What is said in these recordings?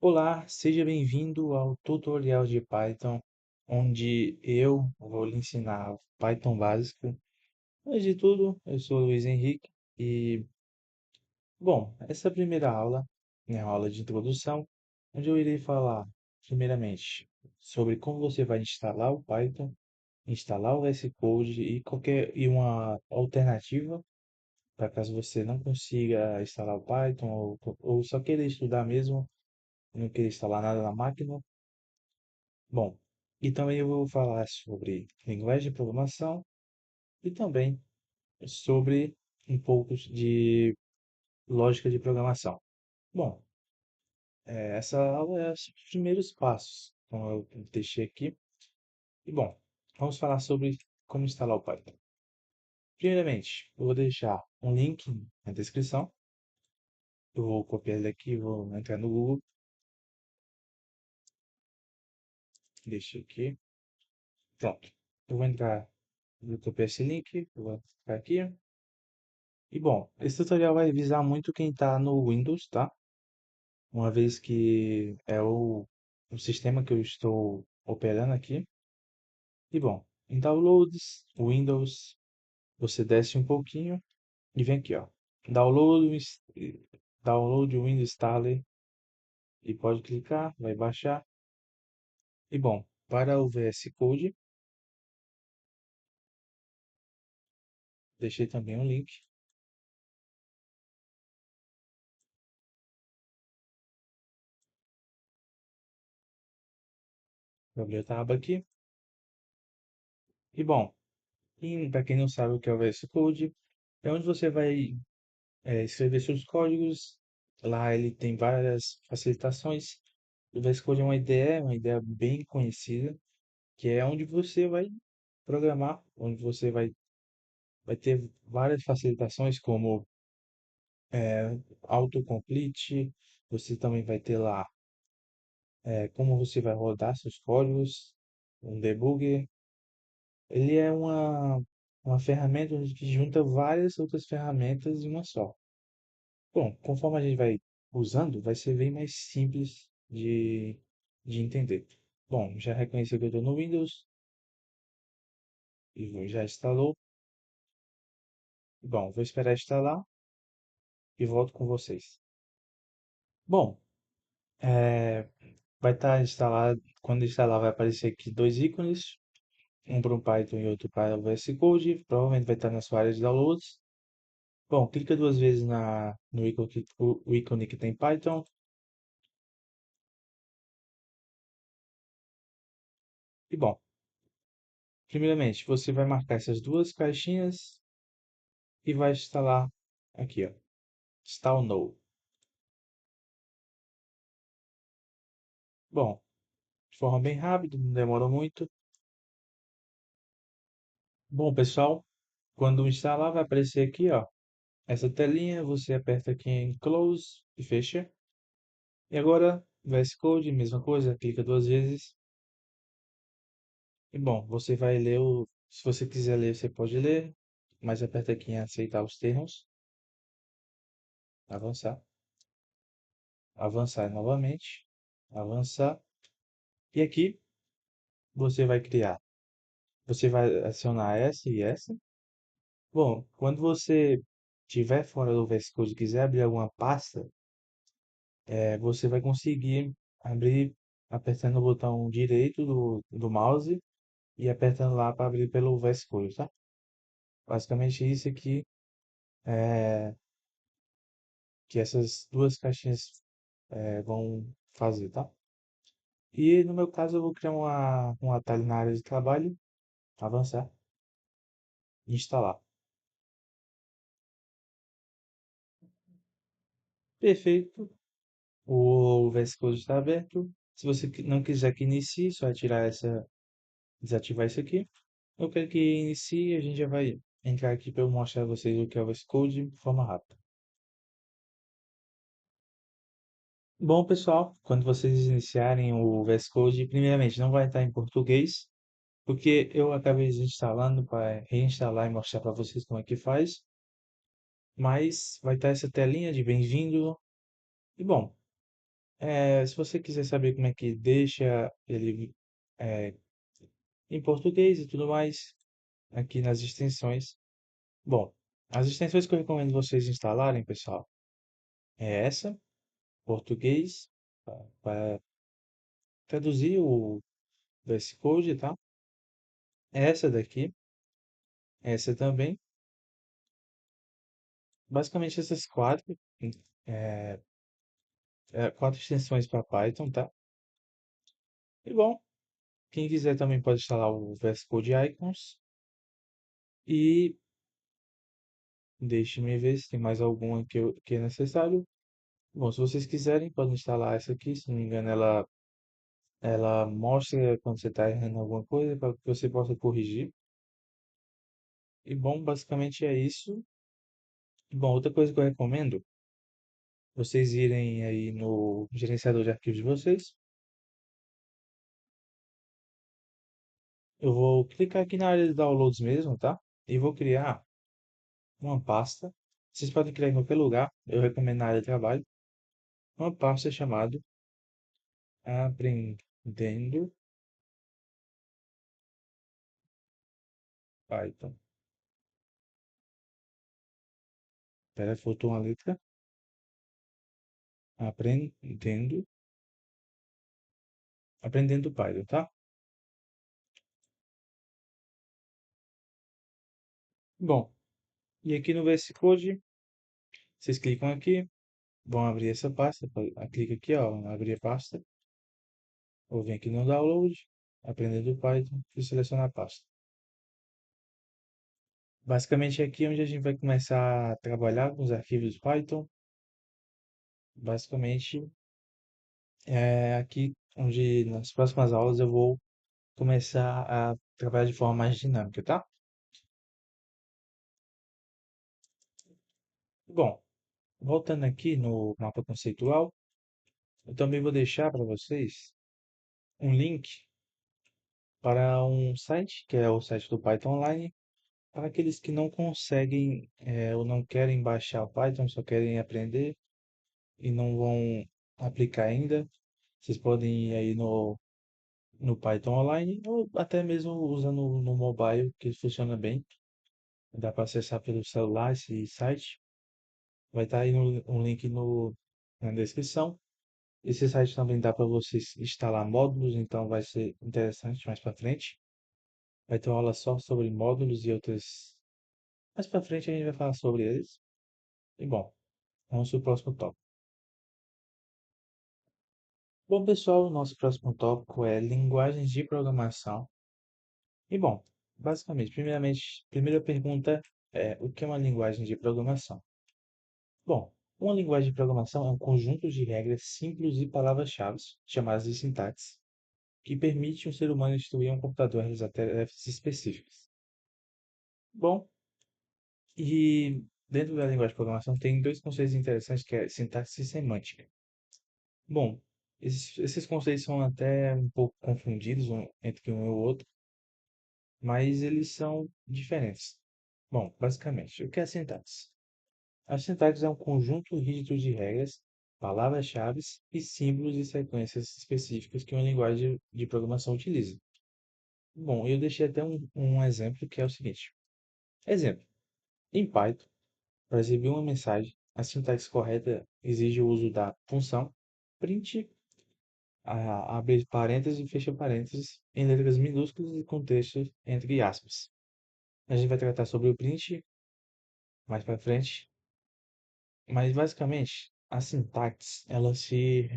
Olá, seja bem-vindo ao tutorial de Python, onde eu vou lhe ensinar Python básico. Antes de tudo, eu sou o Luiz Henrique e, bom, essa primeira aula é uma aula de introdução, onde eu irei falar, primeiramente, sobre como você vai instalar o Python, instalar o VS Code e uma alternativa para caso você não consiga instalar o Python ou só queira estudar mesmo, não queira instalar nada na máquina. Bom, e também eu vou falar sobre linguagem de programação e também sobre um pouco de lógica de programação. Bom, essa aula é os primeiros passos, como eu deixei aqui. E bom, vamos falar sobre como instalar o Python. Primeiramente, eu vou deixar um link na descrição. Eu vou copiar ele aqui, vou entrar no Google, deixa aqui. Pronto. Eu vou entrar, vou copiar esse link, vou ficar aqui. E bom, esse tutorial vai visar muito quem está no Windows, tá? Uma vez que é o sistema que eu estou operando aqui. E bom, em Downloads, Windows, você desce um pouquinho e vem aqui, ó. Download, download Windows Installer e pode clicar, vai baixar. E bom, para o VS Code, deixei também um link. Vou abrir a aba aqui. E bom, para quem não sabe o que é o VS Code, é onde você vai escrever seus códigos. Lá ele tem várias facilitações. O VS Code é uma ideia bem conhecida, que é onde você vai programar, onde você vai ter várias facilitações como autocomplete. Você também vai ter lá como você vai rodar seus códigos, um debugger. Ele é uma ferramenta que junta várias outras ferramentas em uma só. Bom, conforme a gente vai usando, vai ser bem mais simples de entender. Bom, já reconheceu que eu estou no Windows e já instalou. Bom, vou esperar instalar e volto com vocês. Bom, é, vai estar instalado. Quando instalar, vai aparecer aqui dois ícones, um para o Python e outro para o VS Code. Provavelmente vai estar na sua área de downloads. Bom, clica duas vezes no ícone, o ícone que tem Python. E bom, primeiramente, você vai marcar essas duas caixinhas e vai instalar aqui, ó, install now. Bom, de forma bem rápida, não demora muito. Bom, pessoal, quando instalar vai aparecer aqui, ó, essa telinha, você aperta aqui em close e fecha. E agora, VS Code, mesma coisa, clica duas vezes. E bom, você vai ler se você quiser ler, você pode ler, mas aperta aqui em aceitar os termos, avançar, avançar novamente, avançar. E aqui você vai criar, você vai adicionar essa e essa. Bom, quando você estiver fora do VS Code e quiser abrir alguma pasta, você vai conseguir abrir apertando o botão direito do mouse e apertando lá para abrir pelo VS Code, tá? Basicamente isso aqui é que essas duas caixinhas vão fazer, tá? E no meu caso eu vou criar um atalho na área de trabalho, avançar e instalar. Perfeito. O VS Code está aberto. Se você não quiser que inicie, só é tirar desativar isso aqui. Eu quero que inicie e a gente já vai entrar aqui para eu mostrar a vocês o que é o VS Code de forma rápida. Bom, pessoal, quando vocês iniciarem o VS Code, primeiramente não vai estar em português, porque eu acabei desinstalando para reinstalar e mostrar para vocês como é que faz, mas vai estar essa telinha de bem-vindo. E bom, Se você quiser saber como é que deixa ele é, em português e tudo mais, aqui nas extensões. Bom, as extensões que eu recomendo vocês instalarem, pessoal, é essa, português, para traduzir o VS Code, tá? Essa daqui, essa também. Basicamente essas é, quatro extensões para Python, tá? E bom, quem quiser também pode instalar o VS Code Icons e deixe-me ver se tem mais alguma que é necessário. Bom, se vocês quiserem, podem instalar essa aqui. Se não me engano, ela mostra quando você está errando alguma coisa para que você possa corrigir. E bom, basicamente é isso. E bom, outra coisa que eu recomendo, vocês irem aí no gerenciador de arquivos de vocês. Eu vou clicar aqui na área de downloads mesmo, tá? E vou criar uma pasta. Vocês podem criar em qualquer lugar. Eu recomendo na área de trabalho. Uma pasta chamada Aprendendo Python. Espera, faltou uma letra. Aprendendo. Aprendendo Python, tá? Bom, e aqui no VS Code, vocês clicam aqui, vão abrir essa pasta. Clica aqui, ó, abrir a pasta. Ou vem aqui no Download, Aprendendo Python e seleciona a pasta. Basicamente é aqui onde a gente vai começar a trabalhar com os arquivos Python. Basicamente é aqui onde nas próximas aulas eu vou começar a trabalhar de forma mais dinâmica, tá? Bom, voltando aqui no mapa conceitual, eu também vou deixar para vocês um link para um site, que é o site do Python Online, para aqueles que não conseguem ou não querem baixar o Python, só querem aprender e não vão aplicar ainda. Vocês podem ir aí no Python Online ou até mesmo usando no mobile, que funciona bem. Dá para acessar pelo celular esse site. Vai estar aí um link na descrição. Esse site também dá para vocês instalar módulos, então vai ser interessante mais para frente. Vai ter uma aula só sobre módulos e outras. Mais para frente a gente vai falar sobre eles. E bom, vamos para o próximo tópico. Bom, pessoal, o nosso próximo tópico é linguagens de programação. E bom, basicamente, primeira pergunta é o que é uma linguagem de programação? Bom, uma linguagem de programação é um conjunto de regras simples e palavras-chave, chamadas de sintaxe, que permite um ser humano instruir um computador a realizar tarefas específicas. Bom, e dentro da linguagem de programação tem dois conceitos interessantes que é sintaxe e semântica. Bom, esses conceitos são até um pouco confundidos entre um e o outro, mas eles são diferentes. Bom, basicamente, o que é a sintaxe? A sintaxe é um conjunto rígido de regras, palavras-chave e símbolos e sequências específicas que uma linguagem de programação utiliza. Bom, eu deixei até um exemplo que é o seguinte. Exemplo. Em Python, para exibir uma mensagem, a sintaxe correta exige o uso da função print, abre parênteses e fecha parênteses em letras minúsculas e com texto entre aspas. A gente vai tratar sobre o print mais para frente, mas basicamente a sintaxe ela se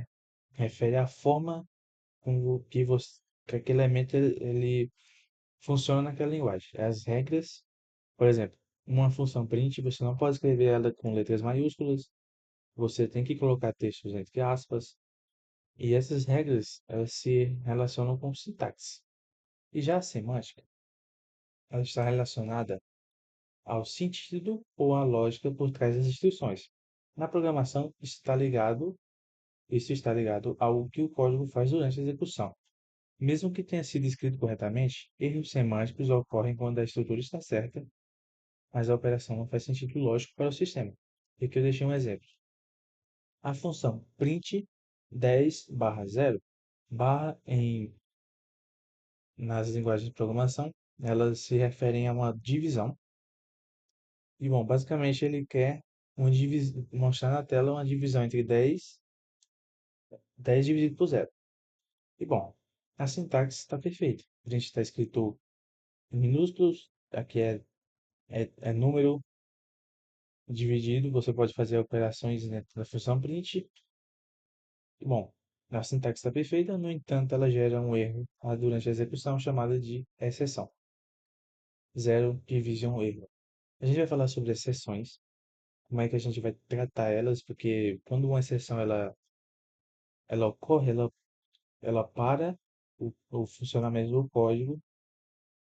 refere à forma com que aquele elemento ele funciona naquela linguagem. As regras, por exemplo, uma função print, você não pode escrever ela com letras maiúsculas, você tem que colocar textos entre aspas, e essas regras elas se relacionam com sintaxe. E já a semântica, ela está relacionada ao sentido ou à lógica por trás das instruções. Na programação, isso está ligado ao que o código faz durante a execução. Mesmo que tenha sido escrito corretamente, erros semânticos ocorrem quando a estrutura está certa, mas a operação não faz sentido lógico para o sistema. E aqui eu deixei um exemplo. A função print 10/0. Barra nas linguagens de programação, elas se referem a uma divisão. E, bom, basicamente ele quer mostrar na tela uma divisão entre 10 dividido por zero. E, bom, a sintaxe está perfeita. A gente está escrito em minúsculos, aqui é número dividido, você pode fazer operações dentro da função print. Bom, a sintaxe está perfeita, no entanto, ela gera um erro durante a execução chamada de exceção. Zero division erro. A gente vai falar sobre exceções, como é que a gente vai tratar elas, porque quando uma exceção ela ocorre, ela para o funcionamento do código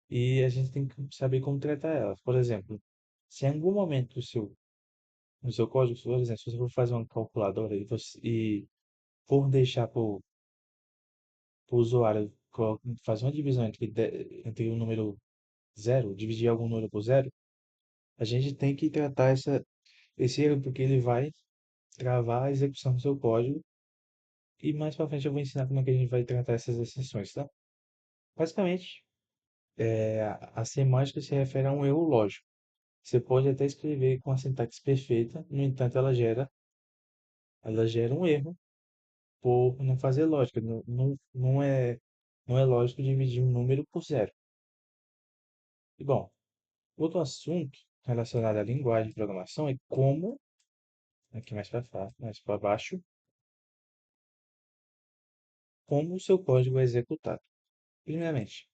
e a gente tem que saber como tratar elas. Por exemplo, se em algum momento no seu código, por exemplo, se você for fazer uma calculadora e for deixar para o usuário fazer uma divisão entre o número zero, dividir algum número por zero, a gente tem que tratar esse erro porque ele vai travar a execução do seu código e mais para frente eu vou ensinar como é que a gente vai tratar essas exceções, tá? Basicamente, a semântica se refere a um erro lógico. Você pode até escrever com a sintaxe perfeita, no entanto, ela gera um erro por não fazer lógica. Não é lógico dividir um número por zero. E bom, outro assunto relacionado à linguagem de programação é aqui mais para baixo, como o seu código é executado. Primeiramente,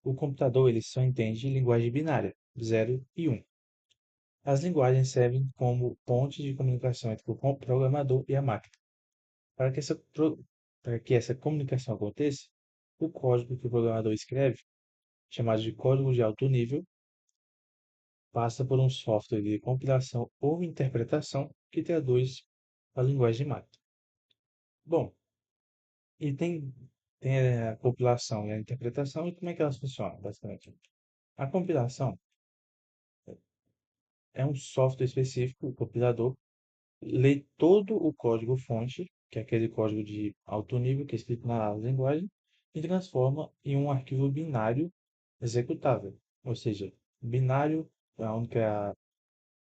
o computador ele só entende linguagem binária, zero e um. As linguagens servem como ponte de comunicação entre o programador e a máquina. Para que essa comunicação aconteça, o código que o programador escreve, chamado de código de alto nível, passa por um software de compilação ou interpretação que traduz a linguagem de máquina. Bom, e tem a compilação e a interpretação, e como é que elas funcionam, basicamente? A compilação é um software específico, o compilador, lê todo o código-fonte, que é aquele código de alto nível que é escrito na linguagem, e transforma em um arquivo binário executável. Ou seja, binário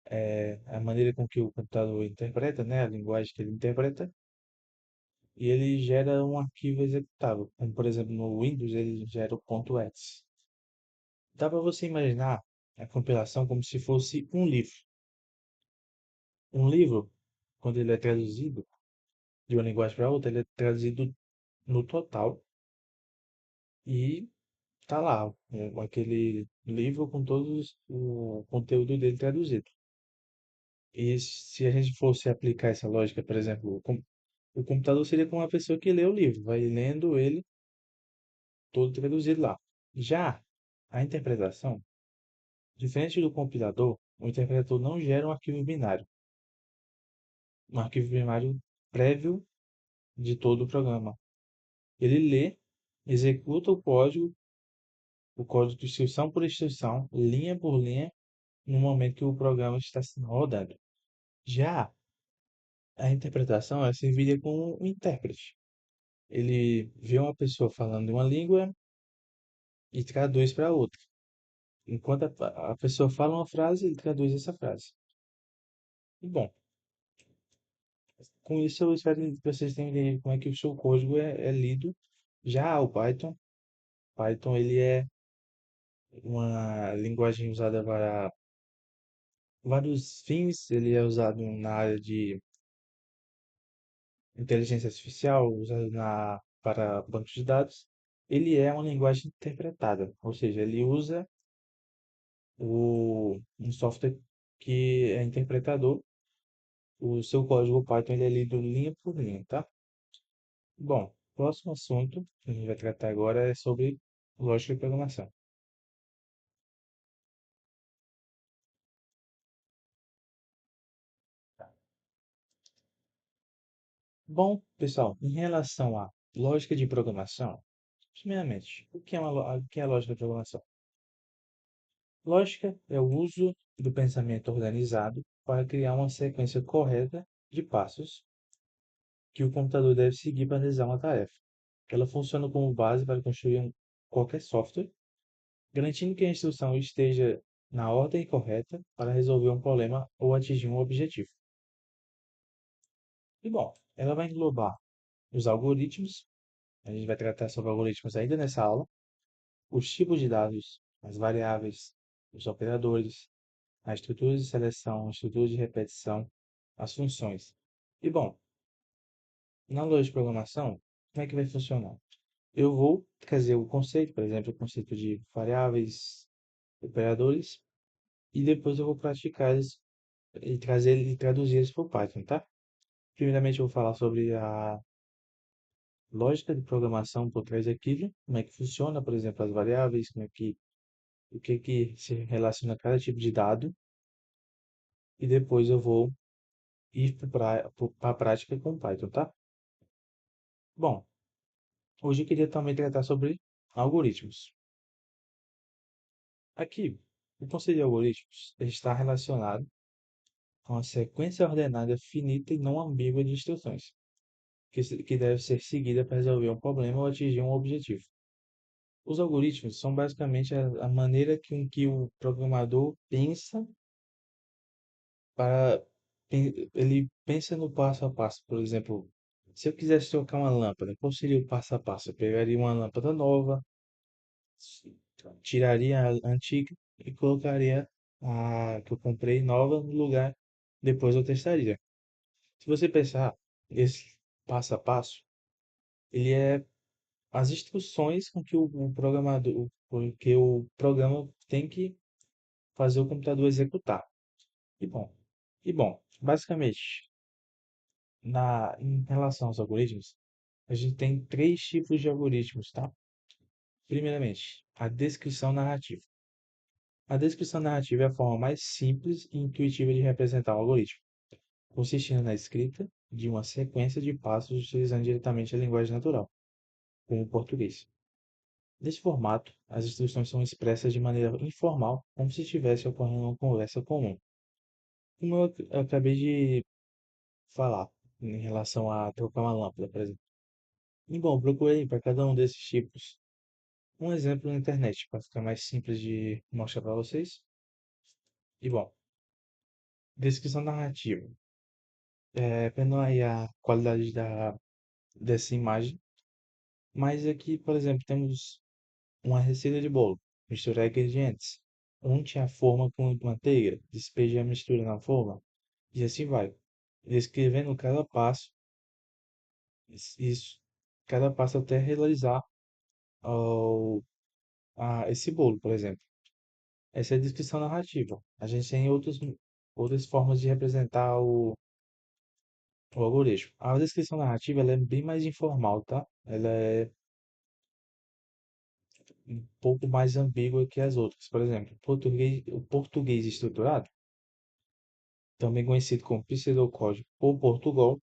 é a maneira com que o computador interpreta, né, a linguagem que ele interpreta, e ele gera um arquivo executável. Como, por exemplo, no Windows, ele gera o ponto .x. Dá para você imaginar a compilação como se fosse um livro. Um livro, quando ele é traduzido de uma linguagem para outra, ele é traduzido no total e tá lá, aquele livro com todos o conteúdo dele traduzido. E se a gente fosse aplicar essa lógica, por exemplo, o computador seria como uma pessoa que lê o livro, vai lendo ele todo traduzido lá. Já a interpretação, diferente do compilador, o interpretador não gera um arquivo binário prévio de todo o programa. Ele lê, executa o código de instrução por instrução, linha por linha, no momento que o programa está rodando. Já a interpretação é servida como um intérprete. Ele vê uma pessoa falando uma língua e traduz para outra. Enquanto a pessoa fala uma frase, ele traduz essa frase. E bom, com isso eu espero que vocês tenham entendido como é que o seu código é lido. Já o Python ele é uma linguagem usada para vários fins. Ele é usado na área de inteligência artificial, usado para bancos de dados. Ele é uma linguagem interpretada, ou seja, ele usa um software que é interpretador. O seu código Python ele é lido linha por linha, tá? Bom, próximo assunto que a gente vai tratar agora é sobre lógica de programação. Bom, pessoal, em relação à lógica de programação, primeiramente, o que é a lógica de programação? Lógica é o uso do pensamento organizado para criar uma sequência correta de passos que o computador deve seguir para realizar uma tarefa. Ela funciona como base para construir qualquer software, garantindo que a instrução esteja na ordem correta para resolver um problema ou atingir um objetivo. E bom, ela vai englobar os algoritmos, a gente vai tratar sobre algoritmos ainda nessa aula, os tipos de dados, as variáveis, os operadores, a estrutura de seleção, a estrutura de repetição, as funções. E bom, na lógica de programação, como é que vai funcionar? Eu vou trazer o conceito, por exemplo, o conceito de variáveis, operadores, e depois eu vou praticar eles e trazer e traduzir eles para o Python, tá? Primeiramente, eu vou falar sobre a lógica de programação por trás daquilo, como é que funciona, por exemplo, as variáveis, o que que se relaciona a cada tipo de dado, e depois eu vou ir para a prática com Python, tá? Bom, hoje eu queria também tratar sobre algoritmos. Aqui, o conceito de algoritmos está relacionado a uma sequência ordenada finita e não ambígua de instruções, que deve ser seguida para resolver um problema ou atingir um objetivo. Os algoritmos são basicamente a maneira que o programador pensa para ele pensa no passo a passo. Por exemplo, se eu quisesse trocar uma lâmpada, qual seria o passo a passo? Eu pegaria uma lâmpada nova, tiraria a antiga e colocaria a que eu comprei nova no lugar. Depois eu testaria. Se você pensar, esse passo a passo, ele é as instruções com que o programador, com que o programa tem que fazer o computador executar. E bom, basicamente, em relação aos algoritmos, a gente tem três tipos de algoritmos, tá? Primeiramente, a descrição narrativa. A descrição narrativa é a forma mais simples e intuitiva de representar um algoritmo, consistindo na escrita de uma sequência de passos utilizando diretamente a linguagem natural, como o português. Nesse formato, as instruções são expressas de maneira informal, como se estivesse ocorrendo uma conversa comum. Como eu acabei de falar em relação a trocar uma lâmpada, por exemplo. E bom, procurei para cada um desses tipos um exemplo na internet, para ficar mais simples de mostrar para vocês. E bom, descrição narrativa. Dependendo aí a qualidade dessa imagem. Mas aqui, por exemplo, temos uma receita de bolo. Misturar ingredientes. Unte a forma com manteiga. Despeje a mistura na forma. E assim vai. Descrevendo cada passo. Isso. Cada passo até realizar ao, esse bolo, por exemplo. Essa é a descrição narrativa. A gente tem outras formas de representar o algoritmo. A descrição narrativa ela é bem mais informal, tá? Ela é um pouco mais ambígua que as outras. Por exemplo, o português estruturado, também conhecido como pseudocódigo ou Portugal,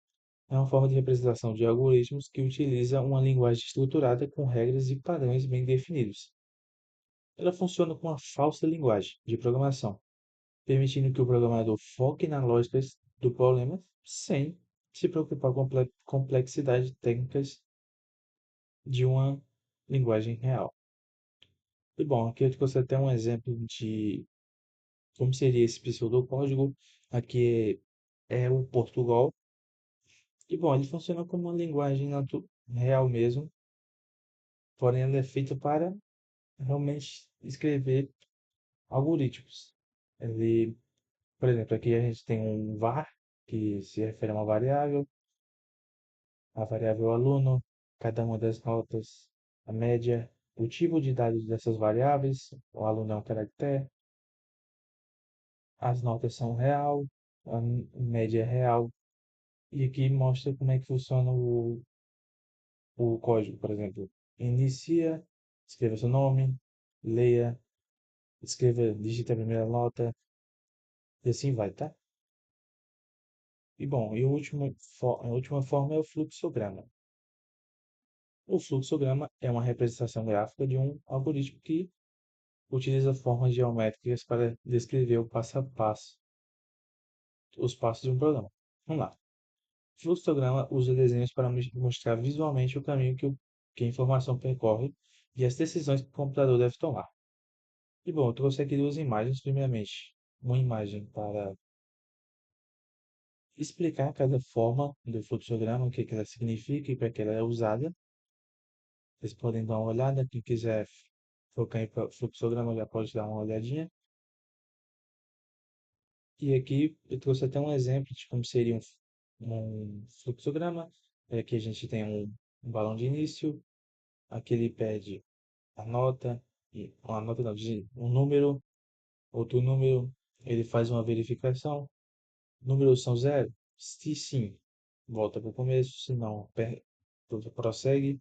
é uma forma de representação de algoritmos que utiliza uma linguagem estruturada com regras e padrões bem definidos. Ela funciona como uma falsa linguagem de programação, permitindo que o programador foque na lógica do problema sem se preocupar com a complexidade técnicas de uma linguagem real. E bom, aqui eu trouxe até um exemplo de como seria esse pseudocódigo. Aqui é o Portugal. E bom, ele funciona como uma linguagem real mesmo, porém ela é feita para realmente escrever algoritmos. Ele, por exemplo, aqui a gente tem um var, que se refere a uma variável, a variável aluno, cada uma das notas, a média, o tipo de dados dessas variáveis, o aluno é um caractere, as notas são real, a média é real, e aqui mostra como é que funciona o código, por exemplo. Inicia, escreva seu nome, leia, escreva, digite a primeira nota, e assim vai, tá? E bom, a última forma é o fluxograma. O fluxograma é uma representação gráfica de um algoritmo que utiliza formas geométricas para descrever o passo a passo, os passos de um programa. Vamos lá. Fluxograma usa desenhos para mostrar visualmente o caminho que a informação percorre e as decisões que o computador deve tomar. E bom, eu trouxe aqui duas imagens, primeiramente, uma imagem para explicar cada forma do fluxograma, o que que ela significa e para que ela é usada. Vocês podem dar uma olhada, quem quiser focar em fluxograma já pode dar uma olhadinha. E aqui eu trouxe até um exemplo de como seria um fluxograma. Aqui a gente tem um balão de início, aqui ele pede a nota, a nota não, um número, outro número, ele faz uma verificação. Números são zero? Se sim, volta para o começo, se não, prossegue.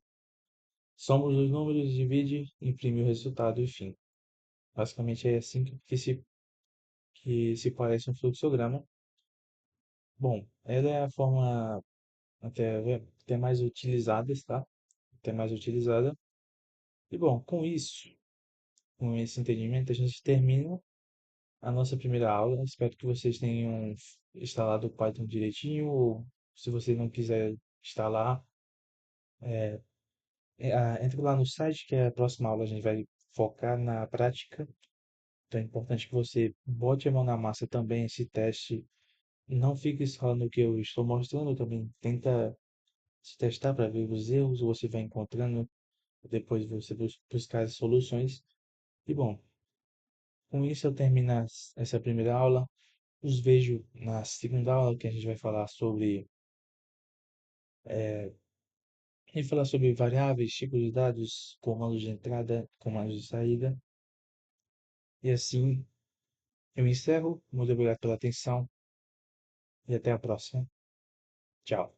Somos os números, divide, imprime o resultado e fim. Basicamente é assim que se parece um fluxograma. Bom, ela é a forma até mais utilizada, tá? Até mais utilizada. E bom, com esse entendimento, a gente termina a nossa primeira aula. Espero que vocês tenham instalado o Python direitinho, ou se você não quiser instalar, entre lá no site, que é a próxima aula a gente vai focar na prática. Então é importante que você bote a mão na massa também, esse teste. Não fique só no que eu estou mostrando, também tenta se testar para ver os erros, você vai encontrando, depois você buscar as soluções. E bom, com isso eu termino essa primeira aula. Os vejo na segunda aula, que a gente vai falar sobre variáveis, tipos de dados, comandos de entrada, comandos de saída. E assim eu encerro. Muito obrigado pela atenção e até a próxima. Tchau.